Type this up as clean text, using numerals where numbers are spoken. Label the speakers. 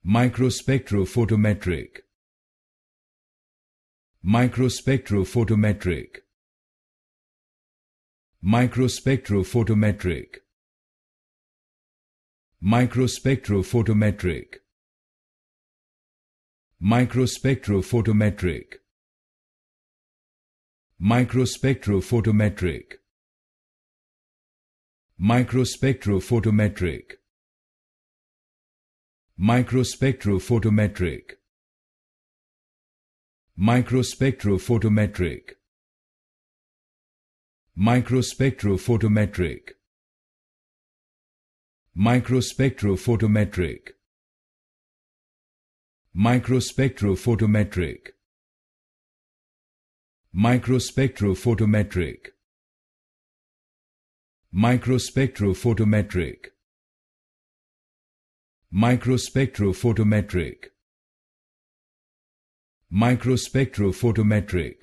Speaker 1: Microspectrophotometric. Microspectrophotometric. Microspectrophotometric. Microspectrophotometric. Microspectrophotometric. Microspectrophotometric. Microspectrophotometric. Microspectrophotometric. Microspectrophotometric. Microspectrophotometric. Microspectrophotometric. Microspectrophotometric. Microspectrophotometric. Microspectrophotometric. Microspectrophotometric. Microspectrophotometric.